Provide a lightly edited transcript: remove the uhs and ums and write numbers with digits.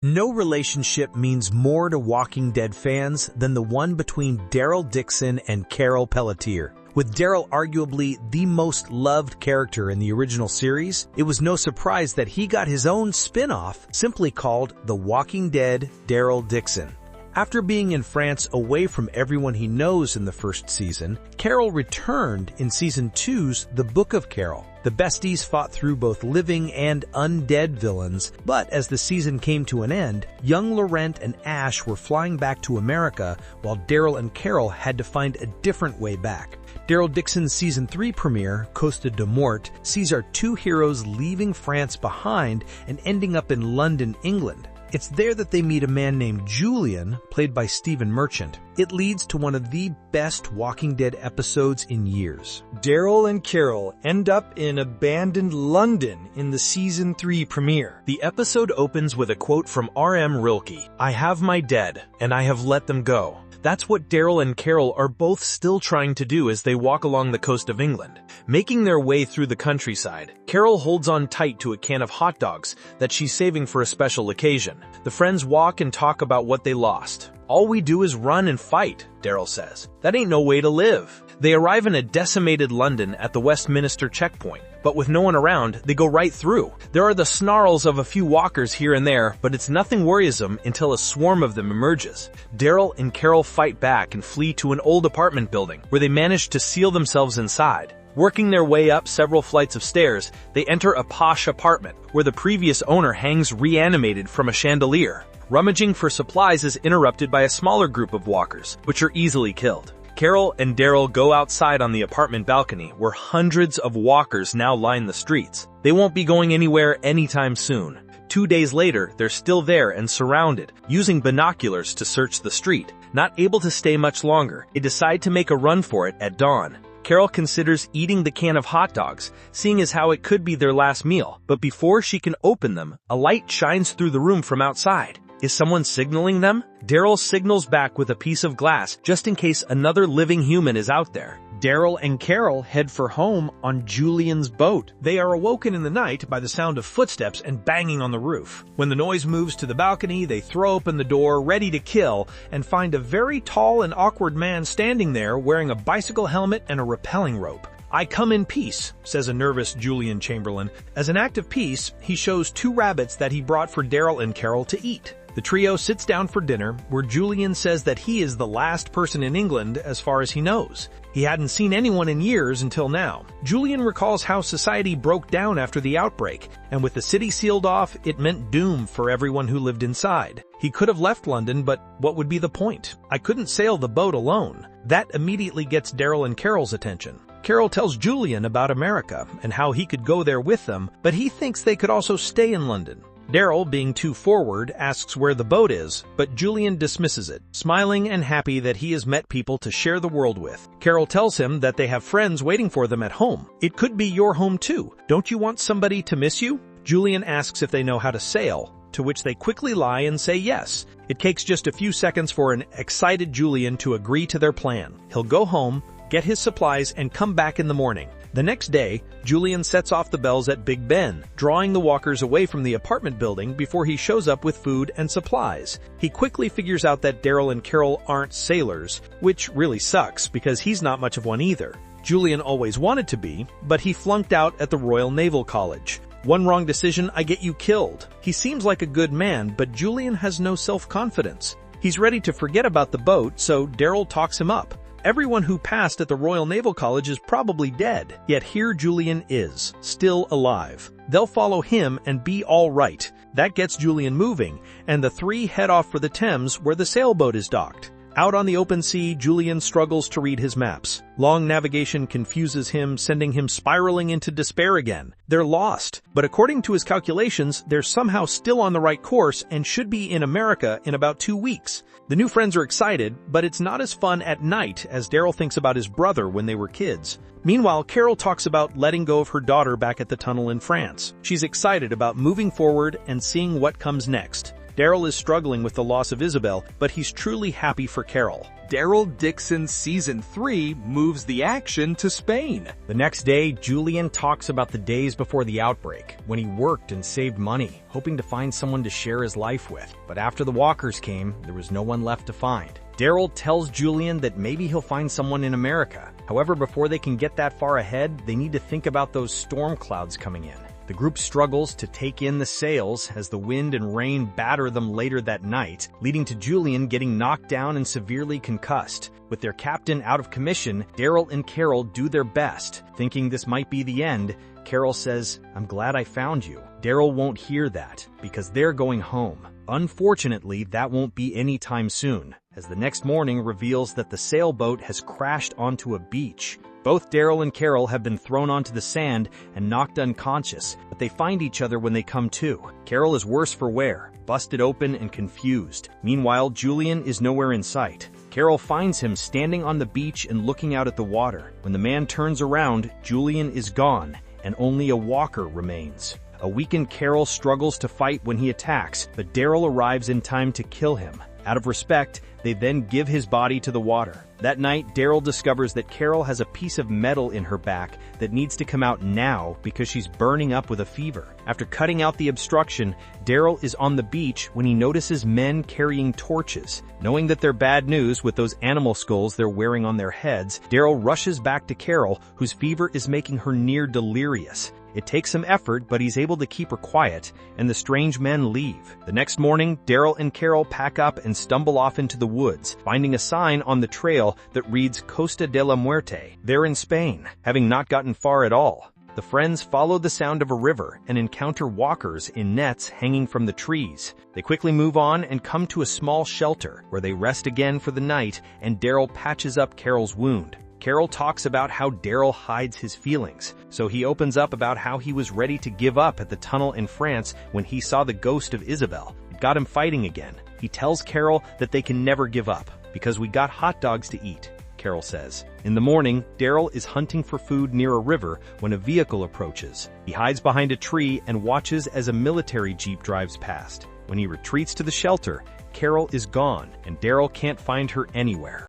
No relationship means more to Walking Dead fans than the one between Daryl Dixon and Carol Pelletier. With Daryl arguably the most loved character in the original series, it was no surprise that he got his own spin-off simply called The Walking Dead Daryl Dixon. After being in France away from everyone he knows in the first season, Carol returned in Season 2's The Book of Carol. The besties fought through both living and undead villains, but as the season came to an end, young Laurent and Ash were flying back to America while Daryl and Carol had to find a different way back. Daryl Dixon's Season 3 premiere, Costa da Morte, sees our two heroes leaving France behind and ending up in London, England. It's there that they meet a man named Julian, played by Stephen Merchant. It leads to one of the best Walking Dead episodes in years. Daryl and Carol end up in abandoned London in the Season 3 premiere. The episode opens with a quote from R.M. Rilke, "I have my dead, and I have let them go." That's what Daryl and Carol are both still trying to do as they walk along the coast of England. Making their way through the countryside, Carol holds on tight to a can of hot dogs that she's saving for a special occasion. The friends walk and talk about what they lost. "All we do is run and fight," Daryl says. "That ain't no way to live." They arrive in a decimated London at the Westminster checkpoint, but with no one around, they go right through. There are the snarls of a few walkers here and there, but it's nothing worrisome until a swarm of them emerges. Daryl and Carol fight back and flee to an old apartment building, where they manage to seal themselves inside. Working their way up several flights of stairs, they enter a posh apartment, where the previous owner hangs reanimated from a chandelier. Rummaging for supplies is interrupted by a smaller group of walkers, which are easily killed. Carol and Daryl go outside on the apartment balcony, where hundreds of walkers now line the streets. They won't be going anywhere anytime soon. 2 days later, they're still there and surrounded, using binoculars to search the street. Not able to stay much longer, they decide to make a run for it at dawn. Carol considers eating the can of hot dogs, seeing as how it could be their last meal. But before she can open them, a light shines through the room from outside. Is someone signaling them? Daryl signals back with a piece of glass just in case another living human is out there. Daryl and Carol head for home on Julian's boat. They are awoken in the night by the sound of footsteps and banging on the roof. When the noise moves to the balcony, they throw open the door, ready to kill, and find a very tall and awkward man standing there wearing a bicycle helmet and a rappelling rope. "I come in peace," says a nervous Julian Chamberlain. As an act of peace, he shows 2 rabbits that he brought for Daryl and Carol to eat. The trio sits down for dinner, where Julian says that he is the last person in England as far as he knows. He hadn't seen anyone in years until now. Julian recalls how society broke down after the outbreak, and with the city sealed off, it meant doom for everyone who lived inside. He could have left London, but what would be the point? "I couldn't sail the boat alone." That immediately gets Daryl and Carol's attention. Carol tells Julian about America and how he could go there with them, but he thinks they could also stay in London. Daryl, being too forward, asks where the boat is, but Julian dismisses it, smiling and happy that he has met people to share the world with. Carol tells him that they have friends waiting for them at home. "It could be your home too. Don't you want somebody to miss you?" Julian asks if they know how to sail, to which they quickly lie and say yes. It takes just a few seconds for an excited Julian to agree to their plan. He'll go home, get his supplies, and come back in the morning. The next day, Julian sets off the bells at Big Ben, drawing the walkers away from the apartment building before he shows up with food and supplies. He quickly figures out that Daryl and Carol aren't sailors, which really sucks because he's not much of one either. Julian always wanted to be, but he flunked out at the Royal Naval College. "One wrong decision, I get you killed." He seems like a good man, but Julian has no self-confidence. He's ready to forget about the boat, so Daryl talks him up. Everyone who passed at the Royal Naval College is probably dead, yet here Julian is, still alive. They'll follow him and be all right. That gets Julian moving, and the 3 head off for the Thames where the sailboat is docked. Out on the open sea, Julian struggles to read his maps. Long navigation confuses him, sending him spiraling into despair again. They're lost, but according to his calculations, they're somehow still on the right course and should be in America in about 2 weeks. The new friends are excited, but it's not as fun at night as Daryl thinks about his brother when they were kids. Meanwhile, Carol talks about letting go of her daughter back at the tunnel in France. She's excited about moving forward and seeing what comes next. Daryl is struggling with the loss of Isabel, but he's truly happy for Carol. Daryl Dixon's Season 3 moves the action to Spain. The next day, Julian talks about the days before the outbreak, when he worked and saved money, hoping to find someone to share his life with. But after the walkers came, there was no one left to find. Daryl tells Julian that maybe he'll find someone in America. However, before they can get that far ahead, they need to think about those storm clouds coming in. The group struggles to take in the sails as the wind and rain batter them later that night, leading to Julian getting knocked down and severely concussed. With their captain out of commission, Daryl and Carol do their best. Thinking this might be the end, Carol says, "I'm glad I found you." Daryl won't hear that, because they're going home. Unfortunately, that won't be anytime soon, as the next morning reveals that the sailboat has crashed onto a beach. Both Daryl and Carol have been thrown onto the sand and knocked unconscious, but they find each other when they come to. Carol is worse for wear, busted open and confused. Meanwhile, Julian is nowhere in sight. Carol finds him standing on the beach and looking out at the water. When the man turns around, Julian is gone, and only a walker remains. A weakened Carol struggles to fight when he attacks, but Daryl arrives in time to kill him. Out of respect, they then give his body to the water. That night, Daryl discovers that Carol has a piece of metal in her back that needs to come out now because she's burning up with a fever. After cutting out the obstruction, Daryl is on the beach when he notices men carrying torches. Knowing that they're bad news with those animal skulls they're wearing on their heads, Daryl rushes back to Carol, whose fever is making her near delirious. It takes some effort, but he's able to keep her quiet, and the strange men leave. The next morning, Daryl and Carol pack up and stumble off into the woods, finding a sign on the trail that reads Costa da Morte. They're in Spain, having not gotten far at all. The friends follow the sound of a river and encounter walkers in nets hanging from the trees. They quickly move on and come to a small shelter, where they rest again for the night, and Daryl patches up Carol's wound. Carol talks about how Daryl hides his feelings, so he opens up about how he was ready to give up at the tunnel in France when he saw the ghost of Isabel. It got him fighting again. He tells Carol that they can never give up, because we got hot dogs to eat, Carol says. In the morning, Daryl is hunting for food near a river when a vehicle approaches. He hides behind a tree and watches as a military jeep drives past. When he retreats to the shelter, Carol is gone, and Daryl can't find her anywhere.